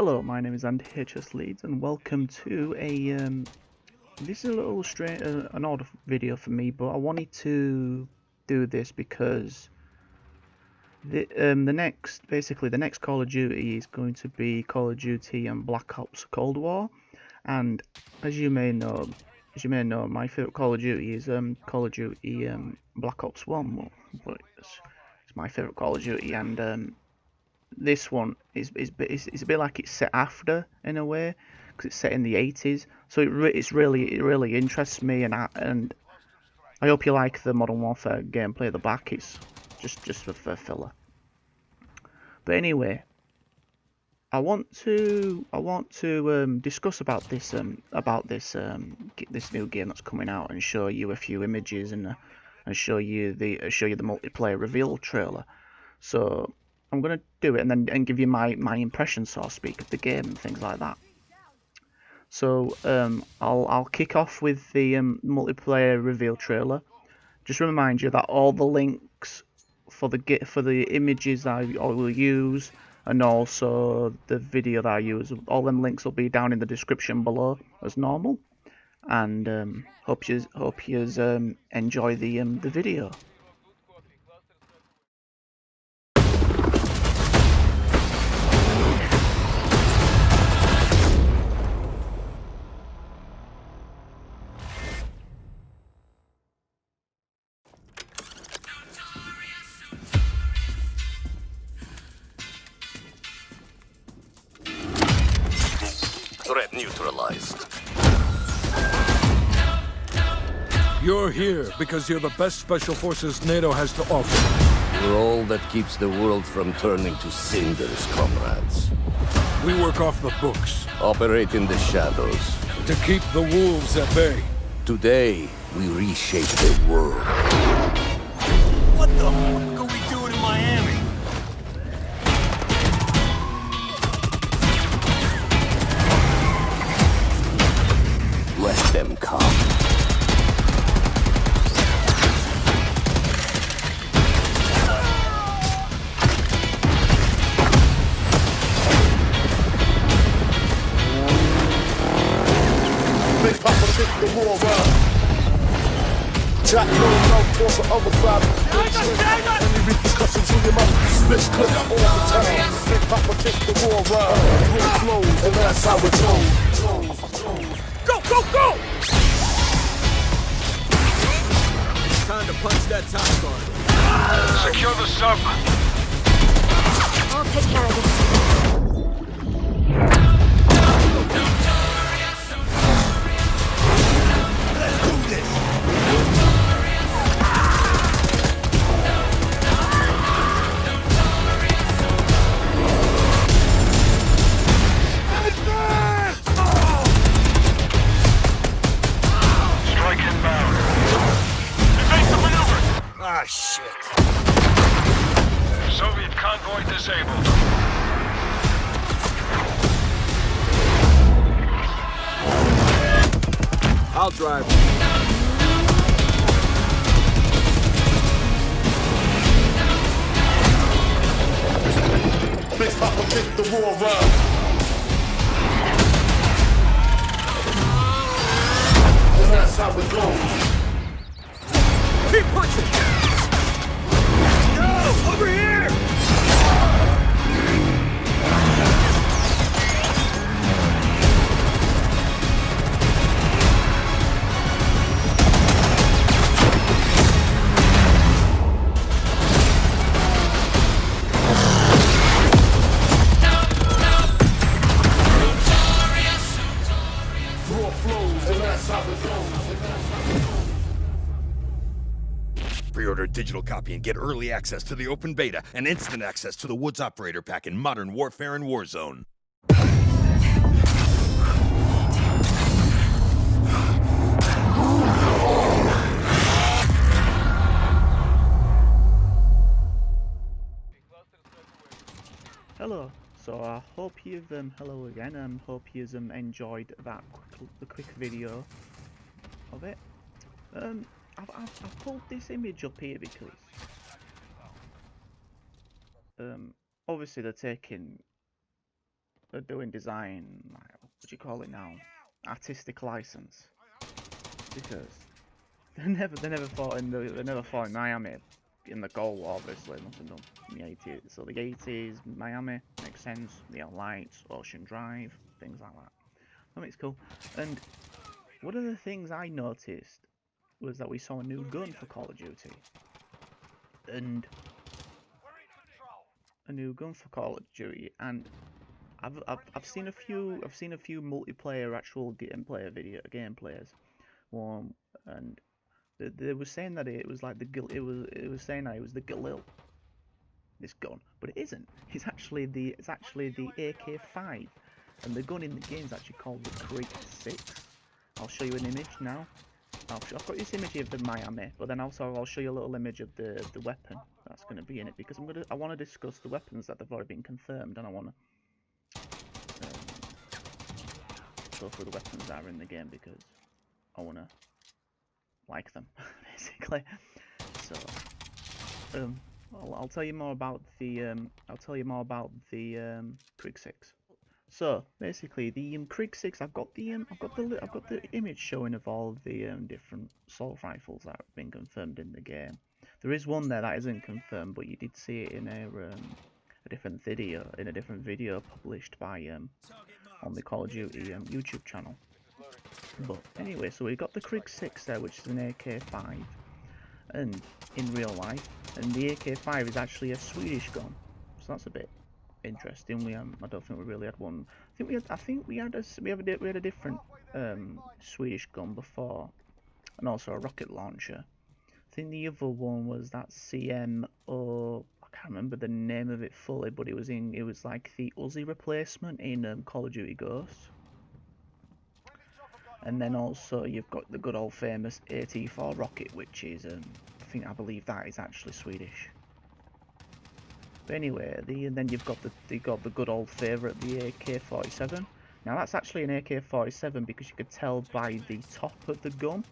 Hello, my name is Andy HS Leeds, and welcome to a this is a little strange, an odd video for me, but I wanted to do this because the next Call of Duty is going to be Call of Duty and Black Ops Cold War, and as you may know, my favorite Call of Duty is Call of Duty Black Ops 1, but it's my favorite Call of Duty, and this one is a bit like it's set after in a way, because it's set in the 80s. So it really interests me, and I hope you like the Modern Warfare gameplay at the back. It's just for filler. But anyway, I want to discuss about this this new game that's coming out, and show you a few images and show you the multiplayer reveal trailer. So I'm gonna do it and give you my impressions, so to speak, of the game and things like that. So I'll kick off with the multiplayer reveal trailer. Just remind you that all the links for the images that I will use, and also the video that I use, all them links will be down in the description below as normal. And hope you enjoy the video. Threat neutralized. You're here because you're the best special forces NATO has to offer. We're all that keeps the world from turning to cinders, comrades. We work off the books Operate in the shadows. to keep the wolves at bay. Today, we reshape the world. What the fuck are we doing in Miami? Let them come. Big Papa pick the war up. Jack no force of overdrive. Any repercussions in your mouth, split clip all the time. Big Papa pick the war up. Rule flows, and that's how it goes. Go, go, go! Time to punch that top guard. Secure the sub. I'll take care of this. Let's do this! Strike inbound. Evasive maneuver. Ah, shit. Soviet convoy disabled. I'll drive. Big Papa pick the war up. And that's how it goes. Keep pushing! No! Over here! War flows, and that's how it goes. Pre-order a digital copy and get early access to the open beta and instant access to the Woods Operator Pack in Modern Warfare and Warzone. Hello. So I hope you've hello again, and hope you've enjoyed the quick video of it. I've pulled this image up here because obviously they're taking are doing design, what do you call it now? Artistic license, because they never fought in Miami in the Cold War. Obviously, must have done in the 80s. So the 80s, Miami makes sense. Neon lights, Ocean Drive, things like that. I mean, it's cool. And one of the things I noticed was that we saw a new gun for Call of Duty, and I've seen a few multiplayer actual gameplayers. One, and they were saying that it was like it was saying that it was the Galil, this gun, but it isn't. It's actually the AK-5, and the gun in the game is actually called the Krig 6. I'll show you an image now. I've got this image of the Miami, but then also I'll show you a little image of the weapon that's going to be in it, because I want to discuss the weapons that have already been confirmed, and I want to go through the weapons that are in the game because I want to like them, basically. So I'll tell you more about the Krig 6. So basically, the Krig 6, I've got the image showing of all the different assault rifles that have been confirmed in the game. There is one there that isn't confirmed, but you did see it in a different video published by on the Call of Duty YouTube channel. But anyway, so we got the Krig 6 there, which is an AK-5, and in real life, and the AK-5 is actually a Swedish gun, so that's a bit interesting. I don't think we really had one. I think we had a different Swedish gun before, and also a rocket launcher. I think the other one was that CMO. I can't remember the name of it fully, but it was like the Uzi replacement in Call of Duty Ghosts. And then also you've got the good old famous AT-4 rocket, which is I believe that is actually Swedish. But anyway, then you've got the good old favourite, the AK-47. Now that's actually an AK-47 because you could tell by the top of the gun,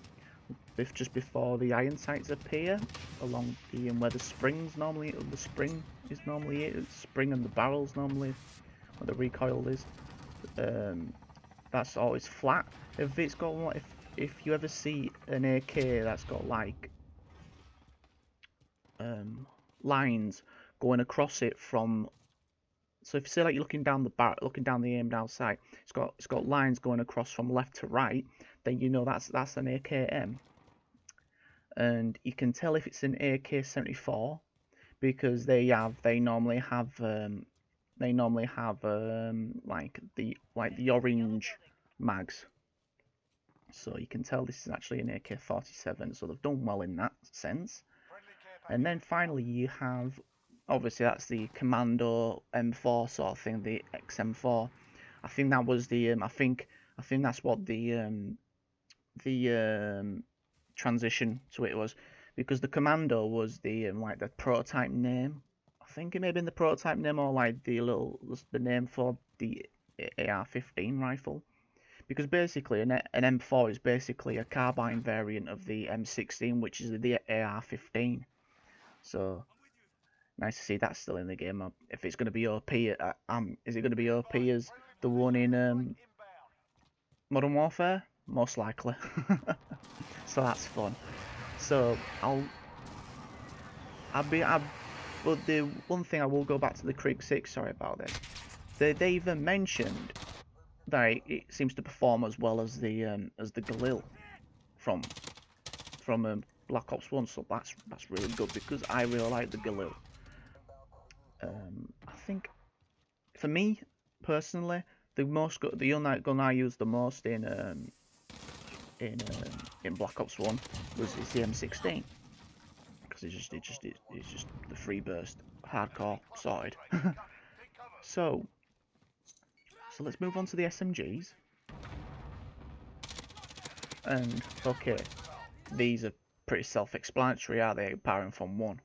just before the iron sights appear, along where the springs normally, the spring and the barrels normally, where the recoil is. That's always flat. If it's got if you ever see an AK that's got like lines going across it from, so if you say like you're looking down the aim down sight, it's got lines going across from left to right, then you know that's an AKM. And you can tell if it's an AK-74 because they normally have like the orange mags. So you can tell this is actually an AK-47, so they've done well in that sense. And then finally you have, obviously that's the Commando M4 sort of thing, the XM4. I think that was the I think that's what the transition to it was, because the Commando was the like the prototype name. I think it may have been the prototype name, or like the name for the AR-15 rifle, because basically an M4 is basically a carbine variant of the M16, which is the AR-15. So nice to see that's still in the game. If it's going to be OP, is it going to be OP as the one in Modern Warfare? Most likely. So that's fun. So but the one thing I will go back to the Krig 6. Sorry about this. They even mentioned that it seems to perform as well as the Galil from Black Ops 1. So that's really good because I really like the Galil. I think for me personally, the gun I used the most in Black Ops 1 was the M16, because it's just the free burst, hardcore, sorted. so let's move on to the SMGs. And okay, these are pretty self-explanatory, are they? Apart from one.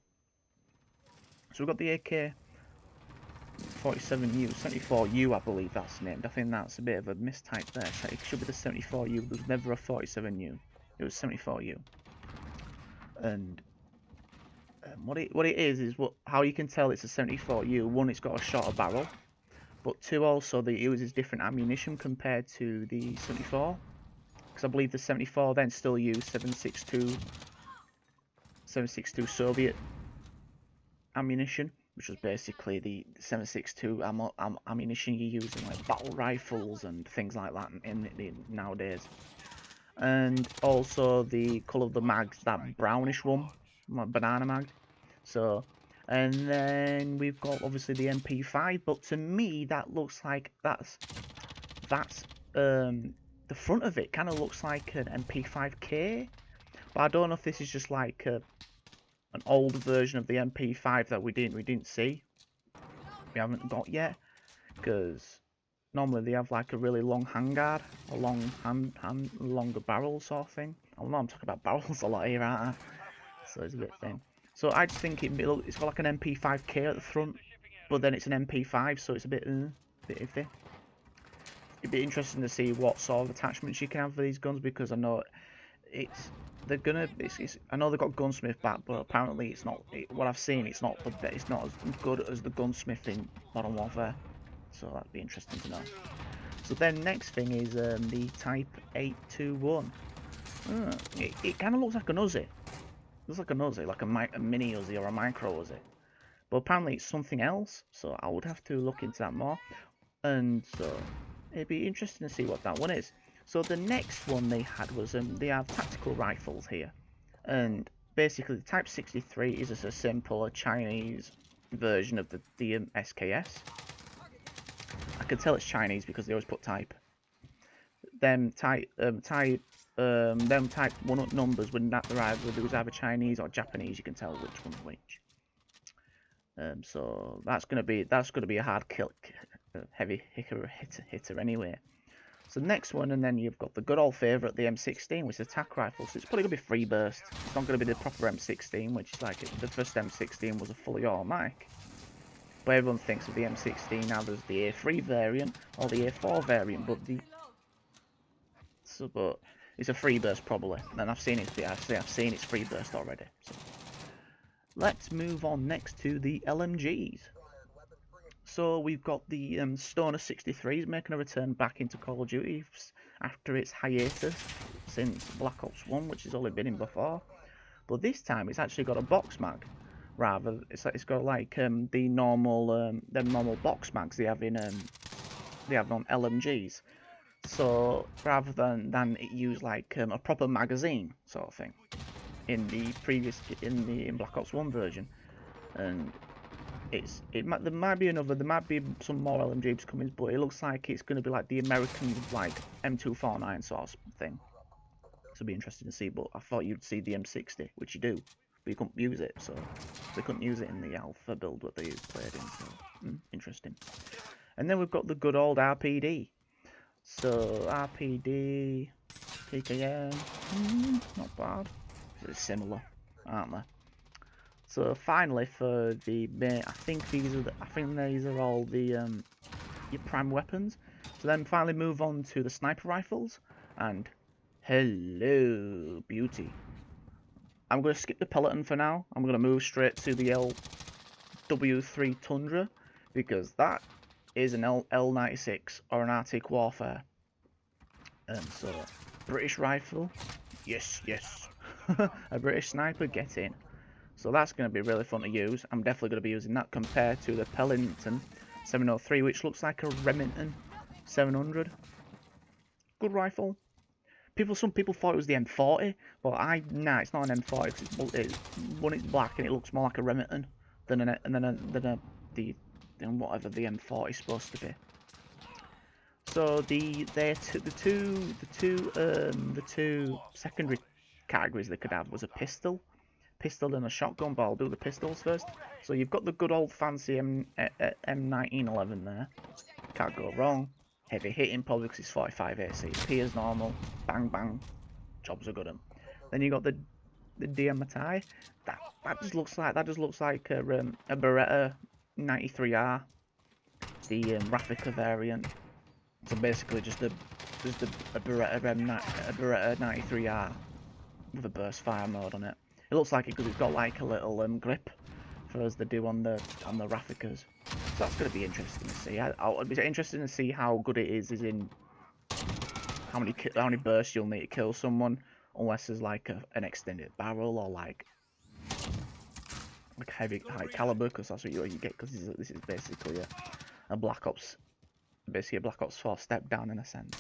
So we've got the AK-47U, 74U, I believe that's named. I think that's a bit of a mistype there. So it should be the 74U. There was never a 47U. It was 74U. And what it is how you can tell it's a 74U. One, it's got a shorter barrel, but 2 also that it uses different ammunition compared to the 74, because I believe the 74 then still used 7.62 Soviet ammunition, which was basically the 7.62 ammunition you use in like battle rifles and things like that in nowadays. And also the colour of the mags, that brownish one, like banana mag. So, and then we've got obviously the MP5, but to me that looks like that's the front of it kind of looks like an MP5K, but I don't know if this is just like an old version of the MP5 that we didn't see, we haven't got yet, because normally they have like a really long handguard, a long longer barrel sort of thing. I know I'm talking about barrels a lot here, aren't I? So it's a bit thin. So I just think it's got like an MP5K at the front, but then it's an MP5, so it's a bit iffy. It'd be interesting to see what sort of attachments you can have for these guns, because I know I know they've got gunsmith back, but apparently it's not. What I've seen, it's not as good as the gunsmith in Modern Warfare. So that'd be interesting to know. So then next thing is the Type 821. It kind of looks like an Uzi. It looks like an Uzi, like a mini Uzi or a micro Uzi. But apparently it's something else, so I would have to look into that more. And so it'd be interesting to see what that one is. So the next one they had was they have tactical rifles here, and basically the Type 63 is just a simple Chinese version of the SKS. I can tell it's Chinese because they always put type. Them type 1 numbers when that arrived, there was either Chinese or Japanese. You can tell which one's which. So that's gonna be a hard kill, heavy hitter anyway. So next one, and then you've got the good old favourite, the M16, which is attack rifle. So it's probably gonna be free burst. It's not gonna be the proper M16, which is like the first M16 was a fully automatic. But everyone thinks of the M16 now there's the A3 variant or the A4 variant, but it's a free burst probably, and I've seen its free burst already. So let's move on next to the LMGs. So we've got the Stoner 63s making a return back into Call of Duty after its hiatus since Black Ops 1, which has only been in before. But this time it's actually got a box mag. Rather, it's got like the normal box mags they have on LMGs. So rather than it use like a proper magazine sort of thing in the Black Ops 1 version, and there might be some more LMGs coming, but it looks like it's going to be like the American like M249 sort of thing. So it'll be interesting to see. But I thought you'd see the M60, which you do. But you couldn't use it, so they couldn't use it in the alpha build that they played in, so interesting. And then we've got the good old RPD. So RPD, PKM, not bad. They're similar, aren't they? So finally for the main, I think these are all the your prime weapons. So then finally move on to the sniper rifles, and hello beauty. I'm going to skip the Peloton for now. I'm going to move straight to the LW3 Tundra, because that is an L96 or an Arctic Warfare. And so, British rifle, yes. A British sniper, get in. So that's going to be really fun to use. I'm definitely going to be using that compared to the Pellington 703, which looks like a Remington 700. Good rifle. Some people thought it was the M40, but nah, it's not an M40 because it's black and it looks more like a Remington than whatever the M40 is supposed to be. So the two secondary categories they could have was a pistol and a shotgun. But I'll do the pistols first. So you've got the good old fancy M1911 there. Can't go wrong. Heavy hitting probably because it's 45 ACP as normal. Bang bang, jobs are good. Then you got the DMATI. That just looks like a Beretta 93R, the Raffica variant. So basically just a Beretta 93R with a burst fire mode on it. It looks like it because it's got like a little grip, for as they do on the Rafficas. that's going to be interesting to see. I'll be interested to see how good it is in how many bursts you'll need to kill someone, unless there's like an extended barrel or like high caliber, because that's what you get. Because this is basically a Black Ops, basically a Black Ops 4 step down in a sense.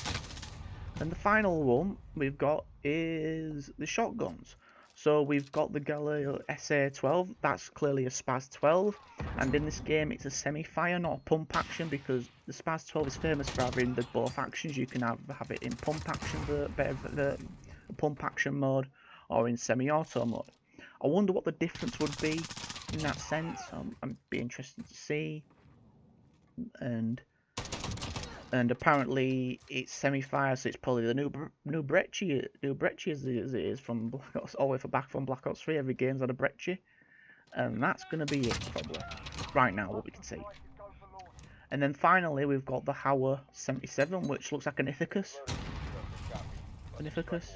And the final one we've got is the shotguns. So we've got the Galileo SA-12, that's clearly a SPAS-12, and in this game it's a semi-fire, not a pump action, because the SPAS-12 is famous for having both actions. You can have it in pump action, the pump action mode, or in semi-auto mode. I wonder what the difference would be in that sense. I'd be interested to see. And apparently it's semi-fire, so it's probably the new Brecci as it is from Black Ops, all the way from Black Ops 3. Every game's had a Brecci, and that's going to be it probably right now, what we can see. And then finally we've got the Hauer 77, which looks like an Ithacus. An Ithacus,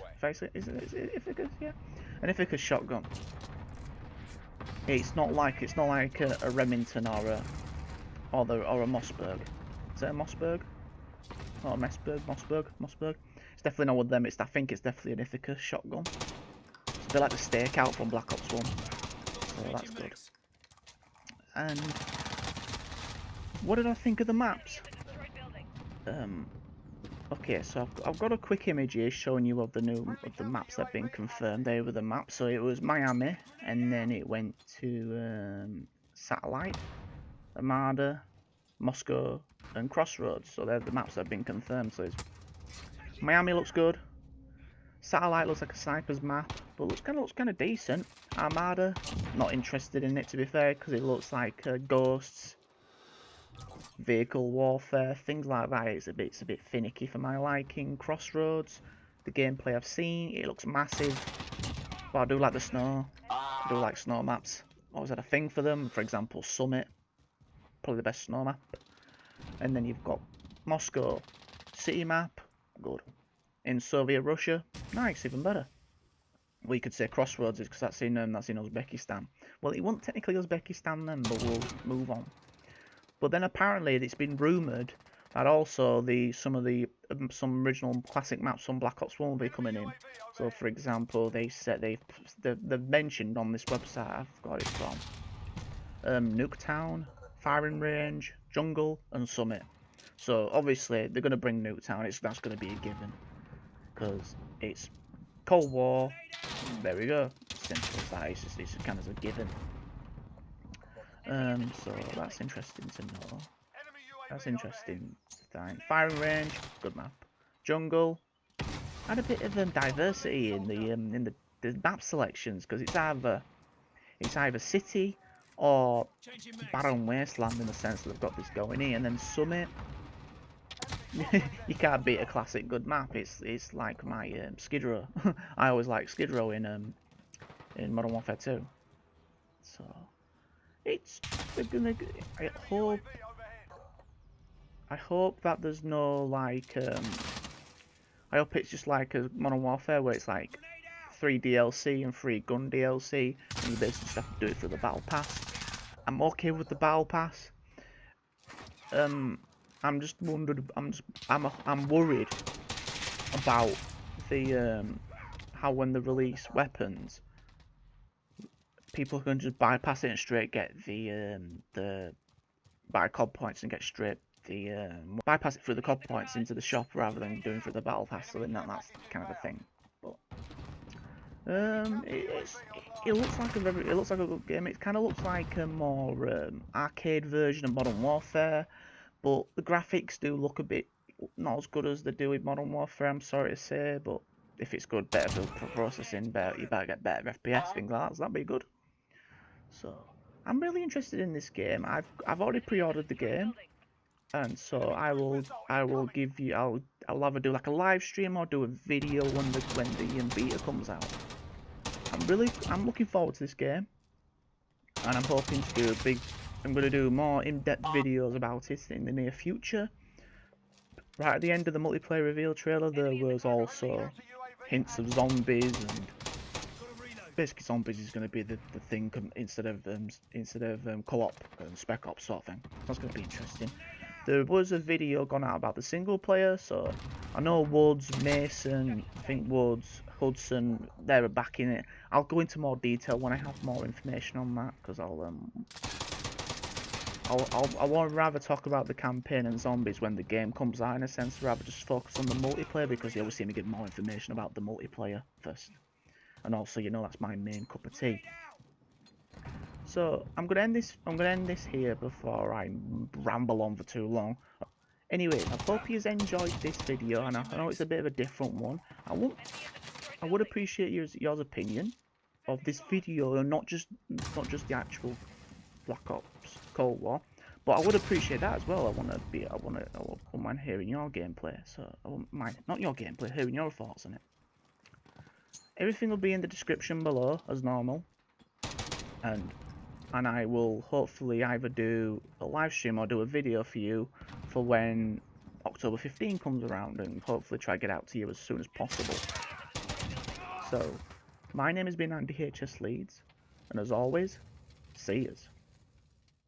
is it Ithacus? Yeah, an Ithacus shotgun. It's not like a Remington or a Mossberg. Is it a Mossberg? Not a Mossberg. It's definitely not one of them. I think it's definitely an Ithacus shotgun. It's a bit like the Stakeout from Black Ops 1. So that's good. And what did I think of the maps? Okay, so I've got a quick image here showing you of the maps that have been confirmed. They were the maps. So it was Miami, and then it went to Satellite, Armada, Moscow, and Crossroads. So they're the maps that have been confirmed. So Miami looks good. Satellite looks like a sniper's map, but looks kind of decent. Armada, not interested in it to be fair, because it looks like ghosts, vehicle warfare, things like that. It's a bit finicky for my liking. Crossroads, the gameplay I've seen, it looks massive, but I do like the snow. I do like snow maps. Always had a thing for them. For example, Summit, probably the best snow map. And then you've got Moscow, city map, good. In Soviet Russia, nice, even better. We could say Crossroads is because that's in Uzbekistan. Well, it wasn't technically Uzbekistan then, but we'll move on. But then apparently it's been rumoured that also some original classic maps from Black Ops 1 will be coming in. So for example, they've mentioned on this website, I've got it from, Nuketown, Firing Range, Jungle, and Summit. So obviously they're going to bring Nuketown. That's going to be a given, because it's Cold War. There we go. Simple as that. It's kind of a given. So that's interesting to know. That's interesting. Firing Range, good map. Jungle had a bit of diversity in the map selections, because it's either city or barren wasteland, in the sense that they've got this going in. And then Summit, you can't beat a classic good map. It's like my Skid Row. I always like Skid Row in Modern Warfare 2. So I hope that there's no like I hope it's just like a Modern Warfare where it's like 3 DLC and 3 gun DLC, and you basically just have to do it through the battle pass. I'm okay with the battle pass. I'm just wondered. I'm worried about the how when they release weapons, people can just bypass it and straight get the buy COD points and get straight bypass it through the COD points into the shop rather than doing through the battle pass. So then that's kind of a thing. But it looks like a good game. It kind of looks like a more arcade version of Modern Warfare, but the graphics do look a bit not as good as they do with Modern Warfare, I'm sorry to say. But if it's good, better processing, you better get better FPS, things like that, so that'd be good. So I'm really interested in this game. I've already pre-ordered the game, and so I'll either do like a live stream or do a video when the beta comes out. I'm looking forward to this game, and I'm hoping to do I'm going to do more in-depth videos about it in the near future. Right at the end of the multiplayer reveal trailer, there was also hints of zombies and basically zombies is going to be the thing instead of co-op and spec ops sort of thing. That's going to be interesting. There was a video gone out about the single player, so I know Woods, Mason, I think Woods, Hudson, they're back in it. I'll go into more detail when I have more information on that, because I would rather talk about the campaign and zombies when the game comes out, in a sense, rather just focus on the multiplayer, because they always seem to give more information about the multiplayer first. And also, you know, that's my main cup of tea. So I'm gonna end this here before I ramble on for too long. Anyways, I hope you enjoyed this video, and I know it's a bit of a different one. I would appreciate your opinion of this video, and not just the actual Black Ops Cold War, but I would appreciate that as well. I wouldn't mind hearing your gameplay. So I wouldn't mind, not your gameplay, hearing your thoughts on it. Everything will be in the description below as normal, and I will hopefully either do a live stream or do a video for you for when October 15 comes around, and hopefully try to get out to you as soon as possible. So, my name has been Andy HS Leeds, and as always, see yous.